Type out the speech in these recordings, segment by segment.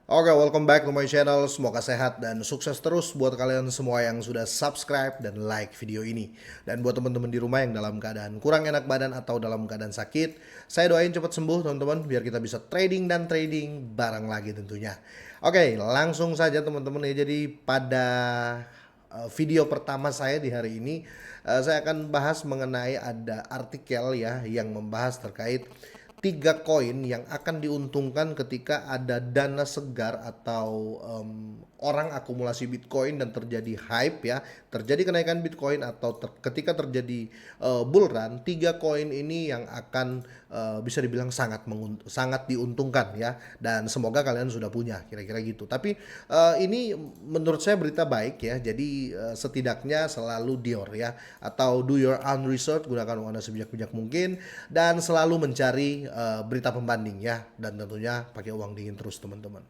Oke, welcome back to my channel. Semoga sehat dan sukses terus buat kalian semua yang sudah subscribe dan like video ini. Dan buat teman-teman di rumah yang dalam keadaan kurang enak badan atau dalam keadaan sakit, saya doain cepat sembuh teman-teman biar kita bisa trading dan trading bareng lagi tentunya. Oke, langsung saja teman-teman ya. Jadi pada video pertama saya di hari ini, saya akan bahas mengenai ada artikel ya yang membahas terkait tiga koin yang akan diuntungkan ketika ada dana segar atau orang akumulasi Bitcoin dan terjadi hype ya, terjadi kenaikan Bitcoin atau ketika terjadi bull run, tiga koin ini yang akan bisa dibilang sangat diuntungkan ya, dan semoga kalian sudah punya kira-kira gitu. Tapi ini menurut saya berita baik ya, jadi setidaknya selalu Dior ya, atau do your own research, gunakan uang Anda sebijak-bijak mungkin, dan selalu mencari berita pembanding ya, dan tentunya pakai uang dingin terus teman-teman.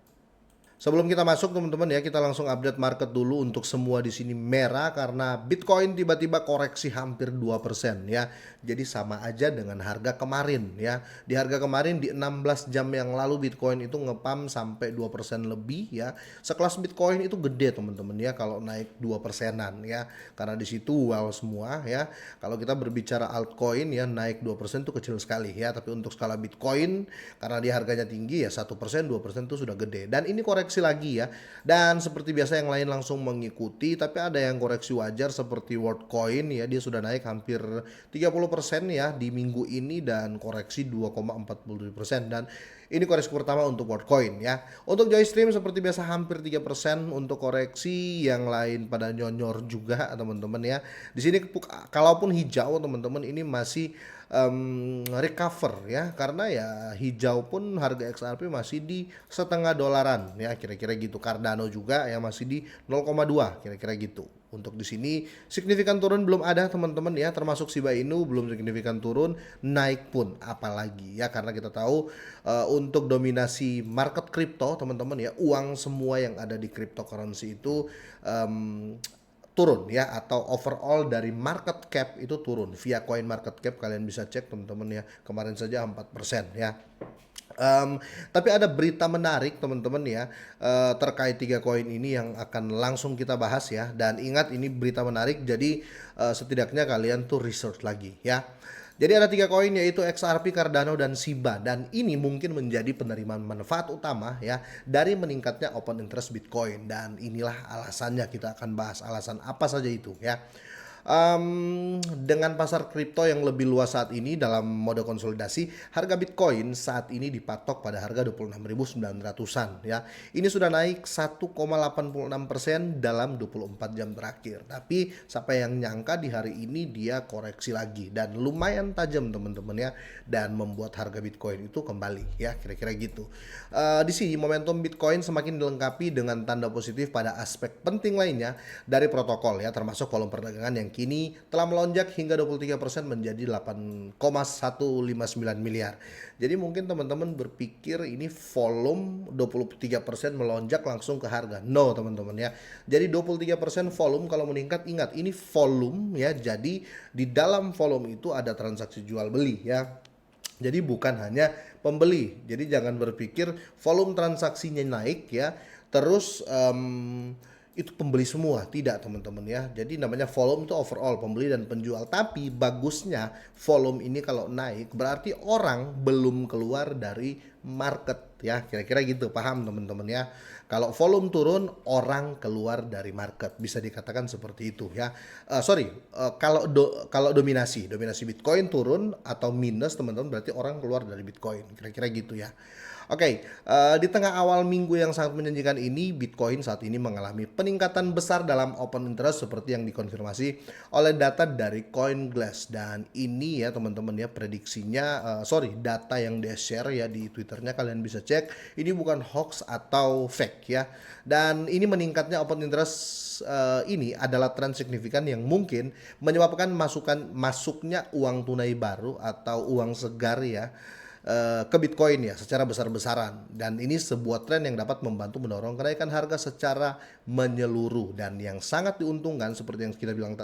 Sebelum kita masuk teman-teman ya, kita langsung update market dulu. Untuk semua di sini merah karena Bitcoin tiba-tiba koreksi hampir 2% ya. Jadi sama aja dengan harga kemarin ya. Di harga kemarin di 16 jam yang lalu Bitcoin itu ngepam sampai 2% lebih ya. Sekelas Bitcoin itu gede teman-teman ya kalau naik 2%-an ya. Karena di situ wow semua ya. Kalau kita berbicara altcoin ya, naik 2% itu kecil sekali ya. Tapi untuk skala Bitcoin karena di harganya tinggi ya, 1%, 2% itu sudah gede. Dan ini koreksi lagi ya, dan seperti biasa yang lain langsung mengikuti, tapi ada yang koreksi wajar seperti Worldcoin ya, dia sudah naik hampir 30% ya di minggu ini dan koreksi 2,47%, dan ini koreksi pertama untuk Worldcoin ya. Untuk Joystream seperti biasa hampir 3% untuk koreksi, yang lain pada nyonyor juga teman-teman ya. Di sini kalaupun hijau teman-teman ini masih recover ya, karena ya hijau pun harga XRP masih di setengah dolaran ya, kira-kira gitu. Cardano juga ya masih di 0,2 kira-kira gitu. Untuk di sini signifikan turun belum ada teman-teman ya, termasuk Shiba Inu belum signifikan turun, naik pun apalagi ya, karena kita tahu untuk dominasi market kripto teman-teman ya, uang semua yang ada di cryptocurrency itu turun ya, atau overall dari market cap itu turun via coin market cap. Kalian bisa cek teman-teman ya, kemarin saja 4% ya. Tapi ada berita menarik teman-teman ya, terkait tiga koin ini yang akan langsung kita bahas ya. Dan ingat ini berita menarik, jadi setidaknya kalian tuh research lagi ya. Jadi ada tiga koin yaitu XRP, Cardano, dan Shiba, dan ini mungkin menjadi penerimaan manfaat utama ya dari meningkatnya open interest Bitcoin, dan inilah alasannya. Kita akan bahas alasan apa saja itu ya. Dengan pasar kripto yang lebih luas saat ini dalam mode konsolidasi, harga Bitcoin saat ini dipatok pada harga 26.900-an ya. Ini sudah naik 1,86% dalam 24 jam terakhir. Tapi siapa yang nyangka di hari ini dia koreksi lagi dan lumayan tajam teman-teman ya, dan membuat harga Bitcoin itu kembali ya, kira-kira gitu. Di sini momentum Bitcoin semakin dilengkapi dengan tanda positif pada aspek penting lainnya dari protokol ya, termasuk volume perdagangan yang kini telah melonjak hingga 23% menjadi 8,159 miliar. Jadi mungkin teman-teman berpikir ini volume 23% melonjak langsung ke harga. No teman-teman ya. Jadi 23% volume kalau meningkat, ingat ini volume ya. Jadi di dalam volume itu ada transaksi jual beli ya. Jadi bukan hanya pembeli. Jadi jangan berpikir volume transaksinya naik ya, terus itu pembeli semua. Tidak teman-teman ya. Jadi namanya volume itu overall pembeli dan penjual. Tapi bagusnya volume ini kalau naik berarti orang belum keluar dari market ya, kira-kira gitu. Paham teman-teman ya. Kalau volume turun, orang keluar dari market, bisa dikatakan seperti itu ya. Kalau dominasi Bitcoin turun atau minus teman-teman, berarti orang keluar dari Bitcoin, kira-kira gitu ya. Oke, di tengah awal minggu yang sangat menjanjikan ini, Bitcoin saat ini mengalami peningkatan besar dalam open interest seperti yang dikonfirmasi oleh data dari CoinGlass. Dan ini ya teman-teman ya, prediksinya, data yang di-share ya di Twitternya, kalian bisa cek. Ini bukan hoax atau fake ya. Dan ini meningkatnya open interest ini adalah tren signifikan yang mungkin menyebabkan masuknya uang tunai baru atau uang segar ya, ke Bitcoin ya secara besar-besaran, dan ini sebuah tren yang dapat membantu mendorong kenaikan harga secara menyeluruh, dan yang sangat diuntungkan seperti yang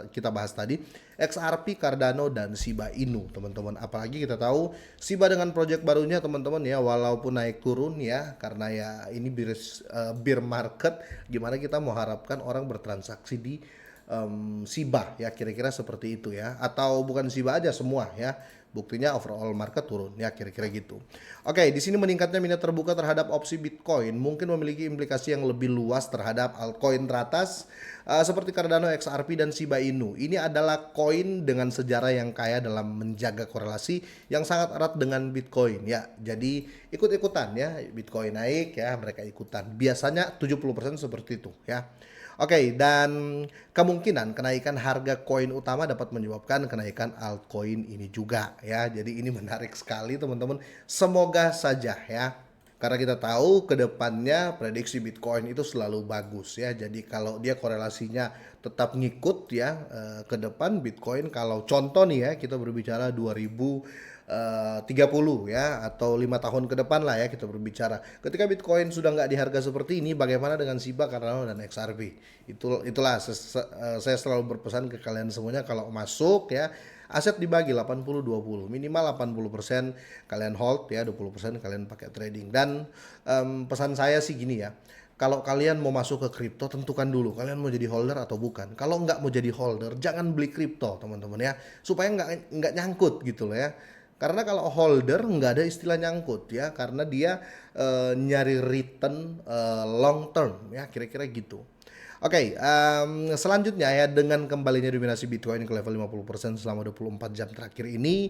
kita bahas tadi, XRP, Cardano, dan Shiba Inu teman-teman. Apalagi kita tahu Shiba dengan project barunya teman-teman ya, walaupun naik turun ya karena ya ini bear market, gimana kita mau harapkan orang bertransaksi di Shiba ya, kira-kira seperti itu ya, atau bukan Shiba aja semua ya, buktinya overall market turun ya, kira-kira gitu. Oke, di sini meningkatnya minat terbuka terhadap opsi Bitcoin mungkin memiliki implikasi yang lebih luas terhadap altcoin teratas seperti Cardano, XRP, dan Shiba Inu. Ini adalah koin dengan sejarah yang kaya dalam menjaga korelasi yang sangat erat dengan Bitcoin ya. Jadi ikut-ikutan ya, Bitcoin naik ya mereka ikutan. Biasanya 70% seperti itu ya. Oke, dan kemungkinan kenaikan harga koin utama dapat menyebabkan kenaikan altcoin ini juga ya. Jadi ini menarik sekali teman-teman. Semoga saja ya. Karena kita tahu ke depannya prediksi Bitcoin itu selalu bagus ya. Jadi kalau dia korelasinya tetap ngikut ya ke depan Bitcoin, kalau contoh nih ya kita berbicara 2030 ya, atau 5 tahun ke depan lah ya kita berbicara. Ketika Bitcoin sudah nggak di harga seperti ini, bagaimana dengan Shiba, Cardano, dan XRP? Itulah saya selalu berpesan ke kalian semuanya, kalau masuk ya aset dibagi 80-20, minimal 80% kalian hold ya, 20% kalian pakai trading. Dan pesan saya sih gini ya, kalau kalian mau masuk ke kripto, tentukan dulu kalian mau jadi holder atau bukan. Kalau nggak mau jadi holder, jangan beli kripto teman-teman ya, supaya nggak nyangkut gitu loh ya. Karena kalau holder nggak ada istilah nyangkut ya, karena dia nyari return long term ya, kira-kira gitu. Oke, selanjutnya ya, dengan kembalinya dominasi Bitcoin ke level 50% selama 24 jam terakhir ini,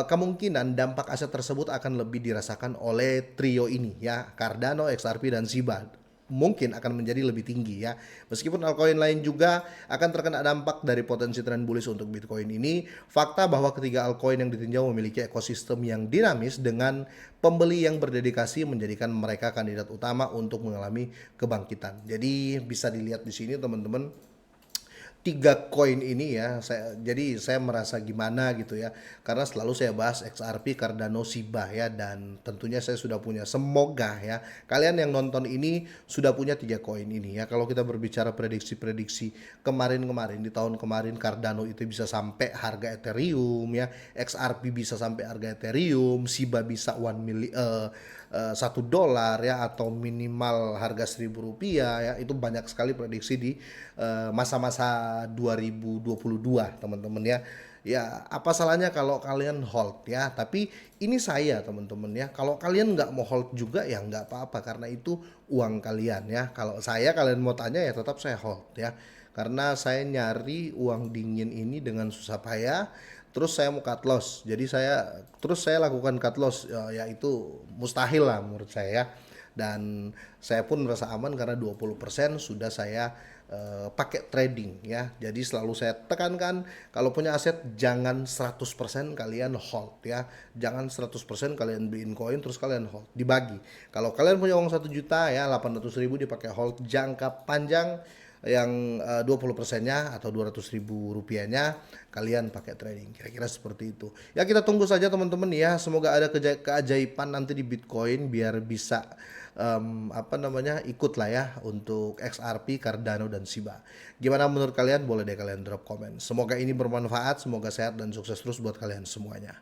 kemungkinan dampak aset tersebut akan lebih dirasakan oleh trio ini ya, Cardano, XRP, dan Shiba. Mungkin akan menjadi lebih tinggi ya. Meskipun altcoin lain juga akan terkena dampak dari potensi tren bullish untuk Bitcoin ini, fakta bahwa ketiga altcoin yang ditinjau memiliki ekosistem yang dinamis dengan pembeli yang berdedikasi menjadikan mereka kandidat utama untuk mengalami kebangkitan. Jadi bisa dilihat di sini teman-teman, tiga koin ini ya, jadi saya merasa gimana gitu ya, karena selalu saya bahas XRP, Cardano, Shiba ya, dan tentunya saya sudah punya, semoga ya kalian yang nonton ini sudah punya tiga koin ini ya. Kalau kita berbicara prediksi-prediksi kemarin-kemarin, di tahun kemarin Cardano itu bisa sampai harga Ethereum ya, XRP bisa sampai harga Ethereum, Shiba bisa $1 ya, atau minimal harga Rp1.000 ya. Itu banyak sekali prediksi di masa-masa 2022 teman-teman ya. Ya apa salahnya kalau kalian hold ya, tapi ini saya teman-teman ya, kalau kalian nggak mau hold juga ya nggak apa-apa, karena itu uang kalian ya. Kalau saya, kalian mau tanya ya tetap saya hold ya, karena saya nyari uang dingin ini dengan susah payah. Terus saya mau cut loss, jadi saya lakukan cut loss yaitu mustahil lah menurut saya. Dan saya pun merasa aman karena 20% sudah saya pakai trading ya. Jadi selalu saya tekankan, kalau punya aset jangan 100% kalian hold ya. Jangan 100% kalian beliin koin terus kalian hold, dibagi. Kalau kalian punya uang 1 juta ya, 800.000 dipakai hold jangka panjang, yang 20%-nya atau 200.000 rupiahnya kalian pakai trading, kira-kira seperti itu ya. Kita tunggu saja teman-teman ya, semoga ada keajaiban nanti di Bitcoin biar bisa ikut lah ya untuk XRP, Cardano, dan Shiba. Gimana menurut kalian? Boleh deh kalian drop komen. Semoga ini bermanfaat, semoga sehat dan sukses terus buat kalian semuanya.